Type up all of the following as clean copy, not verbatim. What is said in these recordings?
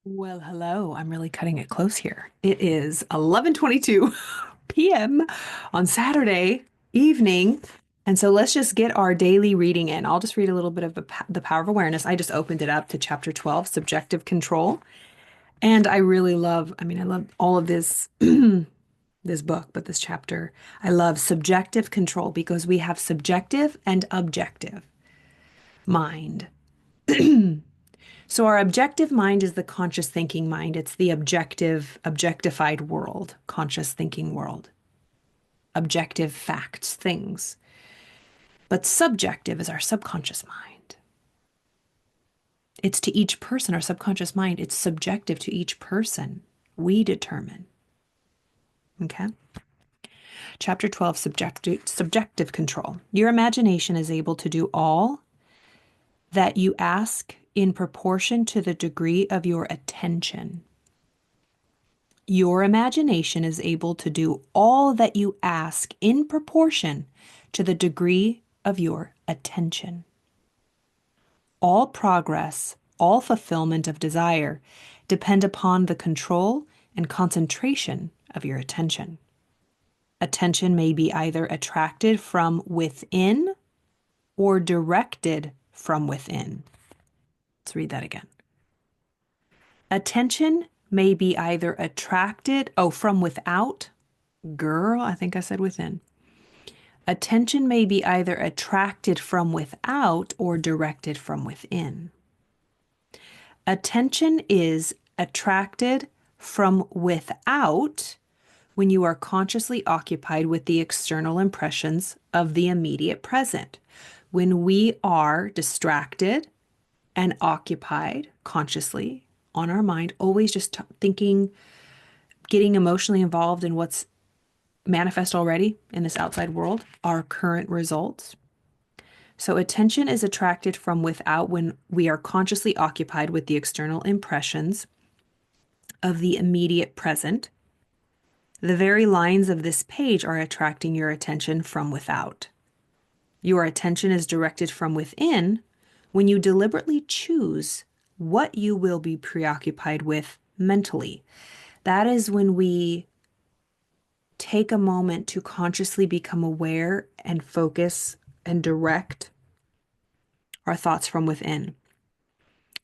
Well, hello. I'm really cutting it close here. It is 11:22 p.m. on Saturday evening. And so let's just get our daily reading in. I'll just read a little bit of the Power of Awareness. I just opened it up to chapter 12, Subjective Control. And I really love, I love all of this this book, but this chapter. I love subjective control because we have subjective and objective mind. So our objective mind is the conscious thinking mind. It's the objectified world, conscious thinking world, objective facts, things. But subjective is our subconscious mind. It's to each person, our subconscious mind. It's subjective to each person. We determine. Okay? Chapter 12, subjective control. Your imagination is able to do all that you ask in proportion to the degree of your attention. Your imagination is able to do all that you ask in proportion to the degree of your attention. All progress, all fulfillment of desire depend upon the control and concentration of your attention. Attention may be either attracted from within or directed from within. Let's read that again. Attention may be either attracted, from without. Girl, I think I said within. Attention may be either attracted from without or directed from within. Attention is attracted from without when you are consciously occupied with the external impressions of the immediate present. When we are distracted and occupied consciously on our mind, always just thinking, getting emotionally involved in what's manifest already in this outside world, our current results. So attention is attracted from without when we are consciously occupied with the external impressions of the immediate present. The very lines of this page are attracting your attention from without. Your attention is directed from within when you deliberately choose what you will be preoccupied with mentally. That is when we take a moment to consciously become aware and focus and direct our thoughts from within.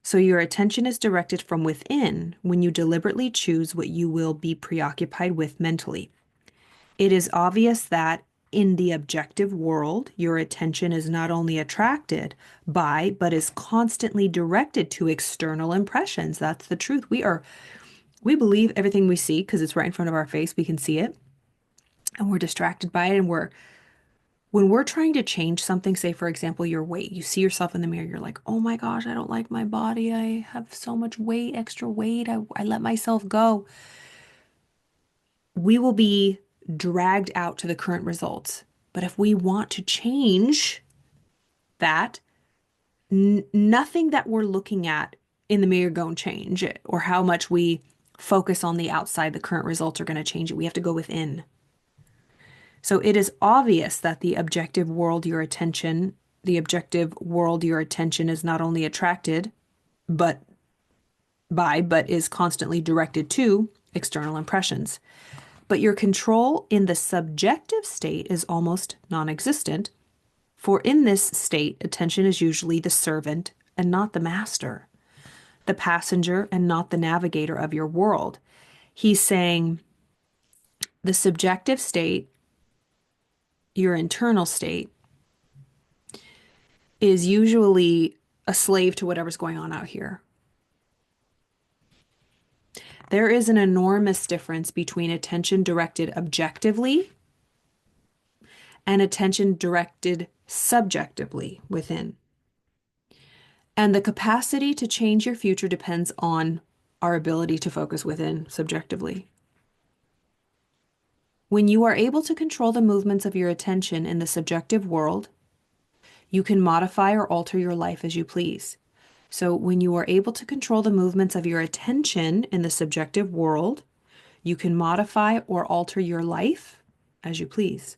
So your attention is directed from within when you deliberately choose what you will be preoccupied with mentally. It is obvious that in the objective world, your attention is not only attracted by, but is constantly directed to external impressions. That's the truth. We believe everything we see because it's right in front of our face. We can see it and we're distracted by it. And when we're trying to change something, say, for example, your weight, you see yourself in the mirror, you're like, oh my gosh, I don't like my body. I have so much weight, extra weight. I let myself go. We will be dragged out to the current results. But if we want to change that, nothing that we're looking at in the mirror going to change it, or how much we focus on the outside, the current results are going to change it. We have to go within. So it is obvious that the objective world your attention is not only attracted but is constantly directed to external impressions. But your control in the subjective state is almost non-existent, for in this state, attention is usually the servant and not the master, the passenger and not the navigator of your world. He's saying the subjective state, your internal state, is usually a slave to whatever's going on out here. There is an enormous difference between attention directed objectively and attention directed subjectively within. And the capacity to change your future depends on our ability to focus within subjectively. When you are able to control the movements of your attention in the subjective world, you can modify or alter your life as you please. So when you are able to control the movements of your attention in the subjective world, you can modify or alter your life as you please.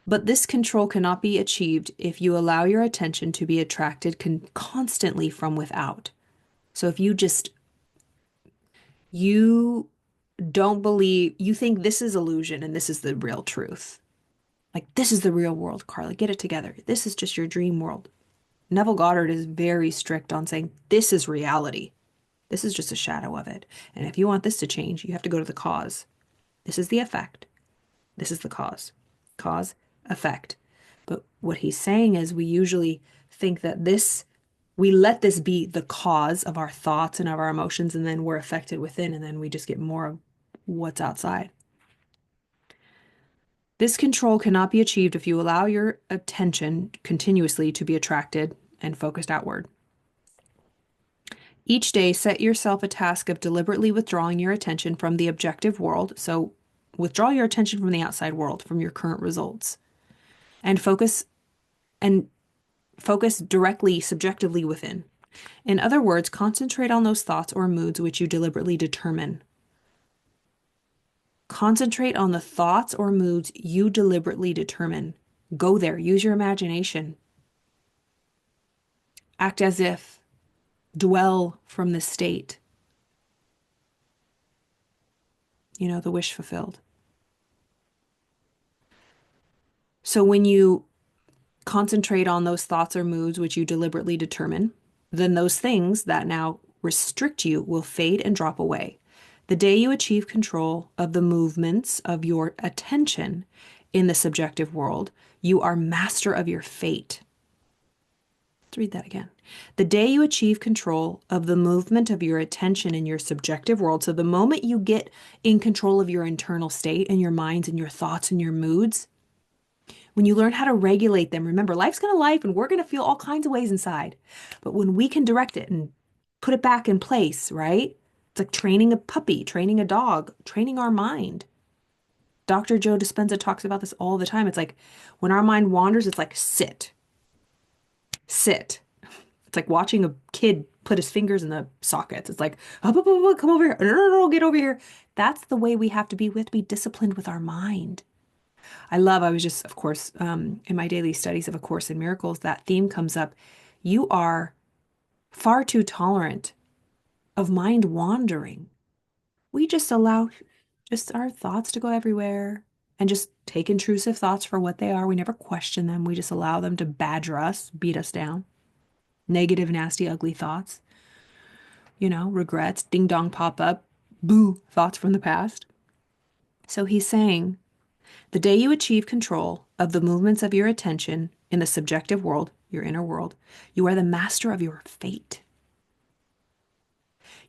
But this control cannot be achieved if you allow your attention to be attracted constantly from without. So if you don't believe, you think this is illusion and this is the real truth. Like, this is the real world, Carla. Get it together. This is just your dream world. Neville Goddard is very strict on saying this is reality. This is just a shadow of it. And if you want this to change, you have to go to the cause. This is the effect. This is the cause. Cause, effect. But what he's saying is we usually think that we let this be the cause of our thoughts and of our emotions, and then we're affected within, and then we just get more of what's outside. This control cannot be achieved if you allow your attention continuously to be attracted and focused outward. Each day, set yourself a task of deliberately withdrawing your attention from the objective world. So, withdraw your attention from the outside world, from your current results, and and focus directly, subjectively within. In other words, concentrate on those thoughts or moods which you deliberately determine. Concentrate on the thoughts or moods you deliberately determine. Go there, use your imagination. Act as if, dwell from the state. The wish fulfilled. So when you concentrate on those thoughts or moods which you deliberately determine, then those things that now restrict you will fade and drop away. The day you achieve control of the movements of your attention in the subjective world, you are master of your fate. Let's read that again. The day you achieve control of the movement of your attention in your subjective world, so the moment you get in control of your internal state and your minds and your thoughts and your moods, when you learn how to regulate them, remember, life's going to life and we're going to feel all kinds of ways inside. But when we can direct it and put it back in place, right? It's like training a puppy, training a dog, training our mind. Dr. Joe Dispenza talks about this all the time. It's like when our mind wanders, it's like sit, sit. It's like watching a kid put his fingers in the sockets. It's like, up, up, up, up, come over here. No, no, no, get over here. That's the way we have to be. We have to be disciplined with our mind. I was just, of course, in my daily studies of A Course in Miracles, that theme comes up. You are far too tolerant of mind wandering. We just allow just our thoughts to go everywhere and just take intrusive thoughts for what they are. We never question them. We just allow them to badger us, beat us down. Negative, nasty, ugly thoughts, regrets, ding dong pop up, boo, thoughts from the past. So he's saying, the day you achieve control of the movements of your attention in the subjective world, your inner world, you are the master of your fate.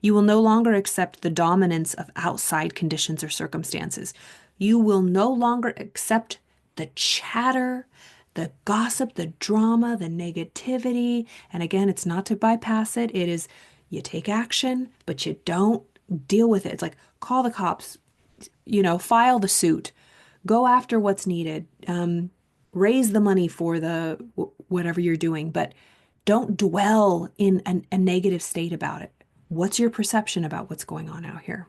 You will no longer accept the dominance of outside conditions or circumstances. You will no longer accept the chatter, the gossip, the drama, the negativity. And again, it's not to bypass it. It is you take action, but you don't deal with it. It's like call the cops, file the suit, go after what's needed, raise the money for the whatever you're doing, but don't dwell in a negative state about it. What's your perception about what's going on out here?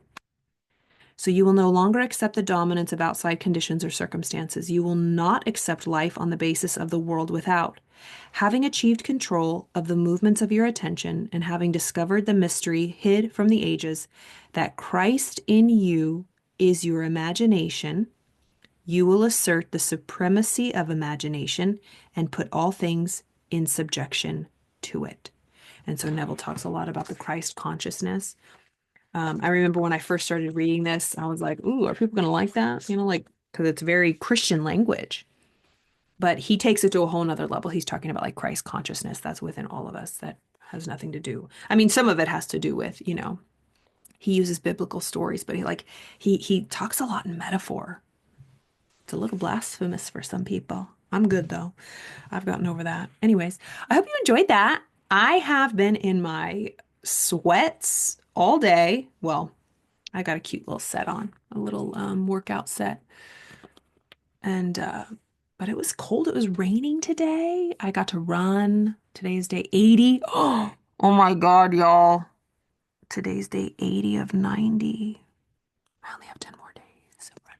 So you will no longer accept the dominance of outside conditions or circumstances. You will not accept life on the basis of the world without. Having achieved control of the movements of your attention and having discovered the mystery hid from the ages that Christ in you is your imagination, you will assert the supremacy of imagination and put all things in subjection to it. And so Neville talks a lot about the Christ consciousness. I remember when I first started reading this, I was like, ooh, are people going to like that? Because it's very Christian language. But he takes it to a whole nother level. He's talking about like Christ consciousness that's within all of us that has nothing to do. I mean, some of it has to do with, he uses biblical stories, but he talks a lot in metaphor. It's a little blasphemous for some people. I'm good though. I've gotten over that. Anyways, I hope you enjoyed that. I have been in my sweats all day. Well, I got a cute little set on, a little workout set. And but it was cold. It was raining today. I got to run. Today's day 80. Oh my God, y'all. Today's day 80 of 90. I only have 10 more days of running.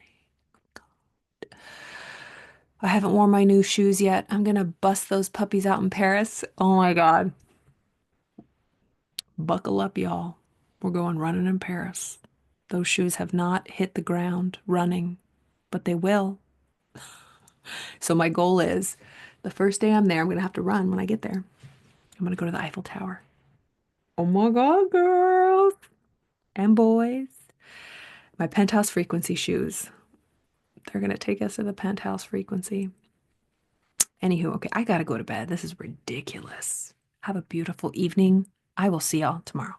I haven't worn my new shoes yet. I'm gonna bust those puppies out in Paris. Oh my God. Buckle up, y'all. We're going running in Paris. Those shoes have not hit the ground running, but they will. So my goal is the first day I'm there, I'm going to have to run when I get there. I'm going to go to the Eiffel Tower. Oh my God, girls and boys. My Penthouse frequency shoes. They're going to take us to the Penthouse frequency. Anywho, okay, I got to go to bed. This is ridiculous. Have a beautiful evening. I will see y'all tomorrow.